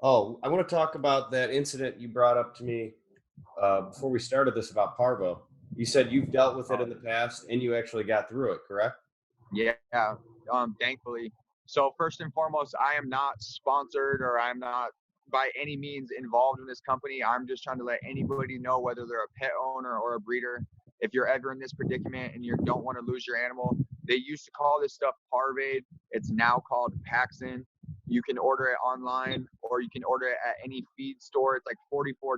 Oh, I want to talk about that incident you brought up to me before we started this about parvo. You said you've dealt with it in the past and you actually got through it, correct? Yeah, thankfully. So first and foremost, I am not sponsored or I'm not by any means involved in this company. I'm just trying to let anybody know, whether they're a pet owner or a breeder, if you're ever in this predicament and you don't want to lose your animal. They used to call this stuff Parvade. It's now called Paxin. You can order it online or you can order it at any feed store. It's like $44.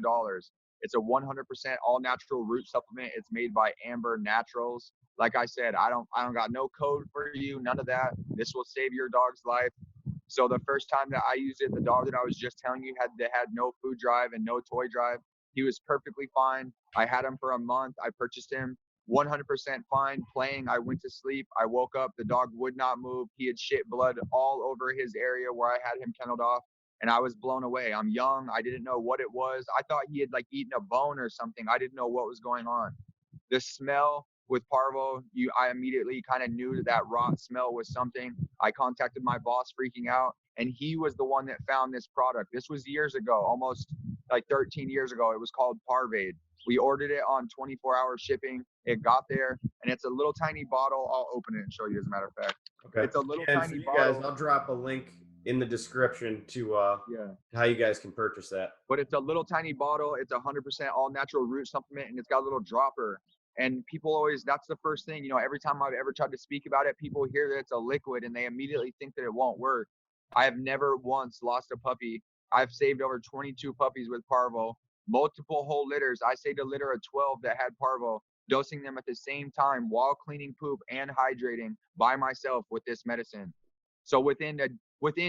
It's a 100% all natural root supplement. It's made by Amber Naturals. Like I said, I don't got no code for you, none of that. This will save your dog's life. So the first time that I used it, the dog that I was just telling you had no food drive and no toy drive. He was perfectly fine. I had him for a month. I purchased him 100% fine, playing. I went to sleep. I woke up. The dog would not move. He had shit blood all over his area where I had him kenneled off. And I was blown away. I'm young. I didn't know what it was. I thought he had like eaten a bone or something. I didn't know what was going on. The smell with parvo, I immediately kind of knew that rot smell was something. I contacted my boss, freaking out, and he was the one that found this product. This was years ago, almost like 13 years ago. It was called Parvade. We ordered it on 24-hour shipping. It got there, and it's a little tiny bottle. I'll open it and show you, as a matter of fact. Okay. It's a little And for tiny you guys, bottle. I'll drop a link in the description to Yeah. how you guys can purchase that. But it's a little tiny bottle. It's 100% all natural root supplement, and it's got a little dropper. And people always, that's the first thing, every time I've ever tried to speak about it, people hear that it's a liquid and they immediately think that it won't work. I have never once lost a puppy. I've saved over 22 puppies with parvo, multiple whole litters. I saved a litter of 12 that had parvo, dosing them at the same time while cleaning poop and hydrating by myself with this medicine. So within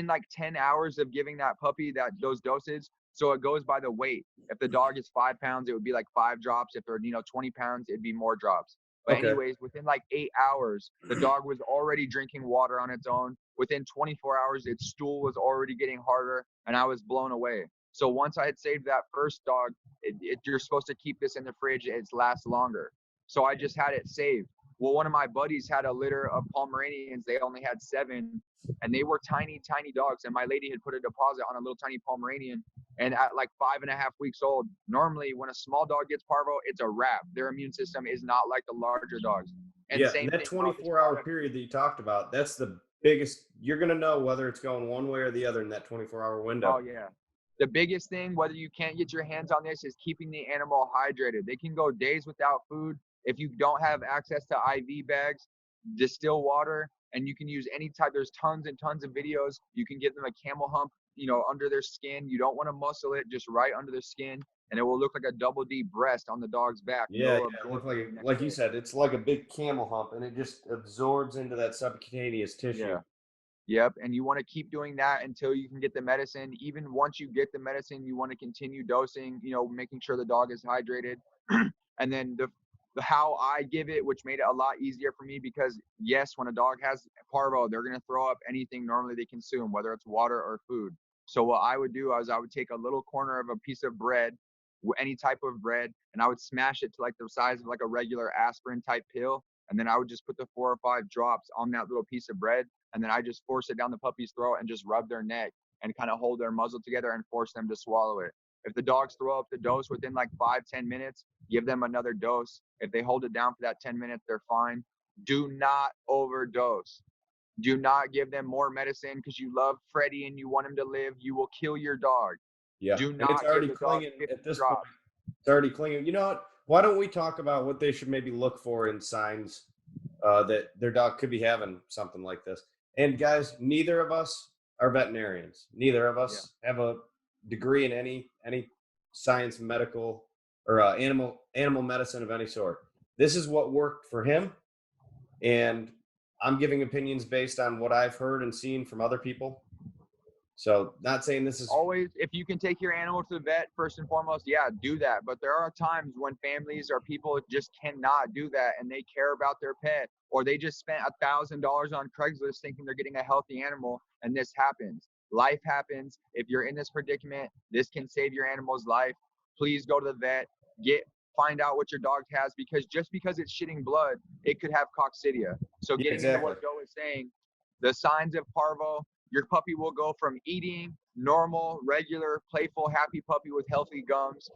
like 10 hours of giving that puppy those doses, so it goes by the weight. If the dog is 5 pounds, it would be like 5 drops. If they're 20 pounds, it'd be more drops. But Okay. anyways, within like 8 hours, the dog was already drinking water on its own. Within 24 hours, its stool was already getting harder, and I was blown away. So once I had saved that first dog, you're supposed to keep this in the fridge. It lasts longer. So I just had it saved. Well, one of my buddies had a litter of Pomeranians. They only had 7, and they were tiny, tiny dogs. And my lady had put a deposit on a little tiny Pomeranian. And at like 5.5 weeks old, normally when a small dog gets parvo, it's a wrap. Their immune system is not like the larger dogs. And Yeah, and same that thing about this 24-hour product. period that you talked about, that's the biggest. You're going to know whether it's going one way or the other in that 24-hour Oh window. yeah. The biggest thing, whether you can't get your hands on this, is keeping the animal hydrated. They can go days without food. If you don't have access to IV bags, distill water, and you can use any type. There's tons and tons of videos. You can give them a camel hump, under their skin. You don't want to muscle it, just right under their skin, and it will look like a double D breast on the dog's back. And Yeah, it'll yeah, it absorb looks for the next like you day. said, it's like a big camel hump, and it just absorbs into that subcutaneous tissue. Yeah. Yep. And you want to keep doing that until you can get the medicine. Even once you get the medicine, you want to continue dosing, making sure the dog is hydrated. And then the how I give it, which made it a lot easier for me, because yes, when a dog has parvo, they're going to throw up anything normally they consume, whether it's water or food. So what I would do is I would take a little corner of a piece of bread, any type of bread, and I would smash it to like the size of like a regular aspirin type pill. And then I would just put the 4 or 5 drops on that little piece of bread, and then I just force it down the puppy's throat and just rub their neck and kind of hold their muzzle together and force them to swallow it. If the dogs throw up the dose within like 5-10 minutes, give them another dose. If they hold it down for that 10 minutes, they're fine. Do not overdose. Do not give them more medicine because you love Freddie and you want him to live. You will kill your dog. Yeah, Do and it's not give already the dog clinging 50 at this point. drops. It's already clinging. You know what? Why don't we talk about what they should maybe look for in signs that their dog could be having something like this? And guys, neither of us are veterinarians. Neither of Yeah. us have a degree in any science, medical, or animal medicine of any sort. This is what worked for him, and I'm giving opinions based on what I've heard and seen from other people. So, not saying this is Always, if you can take your animal to the vet, first and foremost, yeah, do that. But there are times when families or people just cannot do that, and they care about their pet, or they just spent $1,000 on Craigslist thinking they're getting a healthy animal, and this happens. Life happens. If you're in this predicament, this can save your animal's life. Please go to the vet. Find out what your dog has, because just because it's shitting blood, it could have coccidia. So yeah, getting into exactly. what Joe was saying, the signs of parvo, Your puppy will go from eating, normal, regular, playful, happy puppy with healthy gums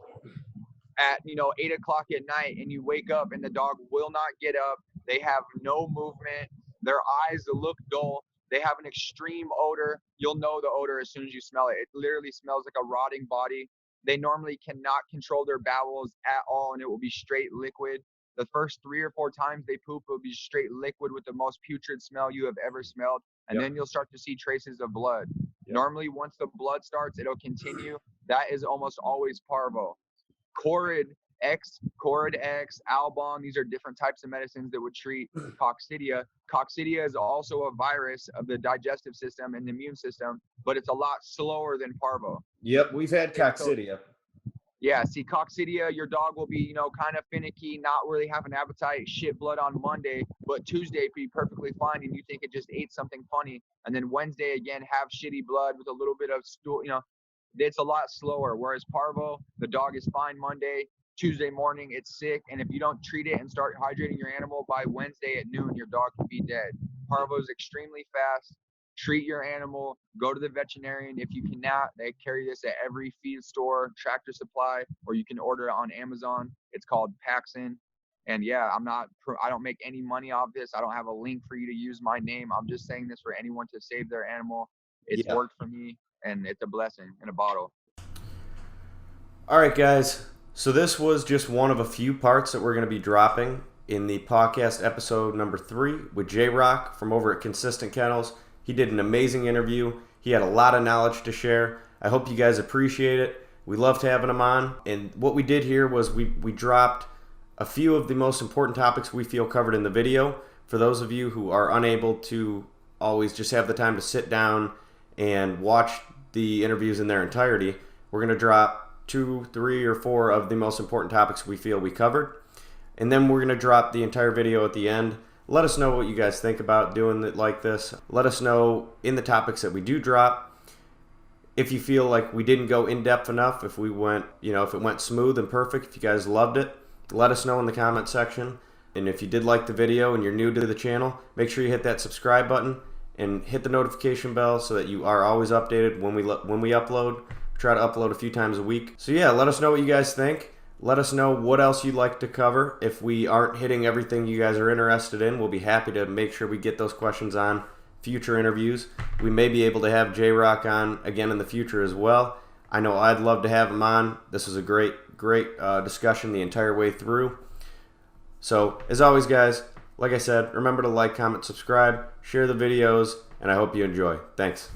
at 8 o'clock at night, and you wake up and the dog will not get up. They have no movement. Their eyes look dull. They have an extreme odor. You'll know the odor as soon as you smell it. It literally smells like a rotting body. They normally cannot control their bowels at all, and it will be straight liquid. The first 3 or 4 times they poop, it will be straight liquid with the most putrid smell you have ever smelled. And then you'll start to see traces of blood. Normally, once the blood starts, it'll continue. That is almost always parvo. Corid X, Albon, these are different types of medicines that would treat coccidia. Coccidia is also a virus of the digestive system and the immune system, but it's a lot slower than parvo. Yep, we've had coccidia. Yeah, see, coccidia, your dog will be, kind of finicky, not really have an appetite, shit blood on Monday, but Tuesday be perfectly fine, and you think it just ate something funny. And then Wednesday, again, have shitty blood with a little bit of stool, it's a lot slower. Whereas parvo, the dog is fine Monday, Tuesday morning, it's sick. And if you don't treat it and start hydrating your animal by Wednesday at noon, your dog can be dead. Parvo is extremely fast. Treat your animal, go to the veterinarian. If you cannot, they carry this at every feed store, Tractor Supply, or you can order it on Amazon. It's called Paxson. And yeah, I don't make any money off this. I don't have a link for you to use my name. I'm just saying this for anyone to save their animal. It's worked for me, and it's a blessing in a bottle. All right, guys. So this was just one of a few parts that we're going to be dropping in the Pawcast episode number 3 with Jrock from over at Consistent Kennels. He did an amazing interview. He had a lot of knowledge to share. I hope you guys appreciate it. We loved having him on. And what we did here was we dropped a few of the most important topics we feel covered in the video. For those of you who are unable to always just have the time to sit down and watch the interviews in their entirety, we're going to drop 2, 3, or 4 of the most important topics we feel we covered. And then we're going to drop the entire video at the end. Let us know what you guys think about doing it like this. Let us know in the topics that we do drop if you feel like we didn't go in depth enough, if we went, if it went smooth and perfect, if you guys loved it. Let us know in the comment section. And if you did like the video and you're new to the channel, make sure you hit that subscribe button and hit the notification bell so that you are always updated when we upload. We try to upload a few times a week. So yeah, let us know what you guys think. Let us know what else you'd like to cover. If we aren't hitting everything you guys are interested in, we'll be happy to make sure we get those questions on future interviews. We may be able to have Jrock on again in the future as well. I know I'd love to have him on. This was a great discussion the entire way through. So as always, guys, like I said, remember to like, comment, subscribe, share the videos, and I hope you enjoy. Thanks.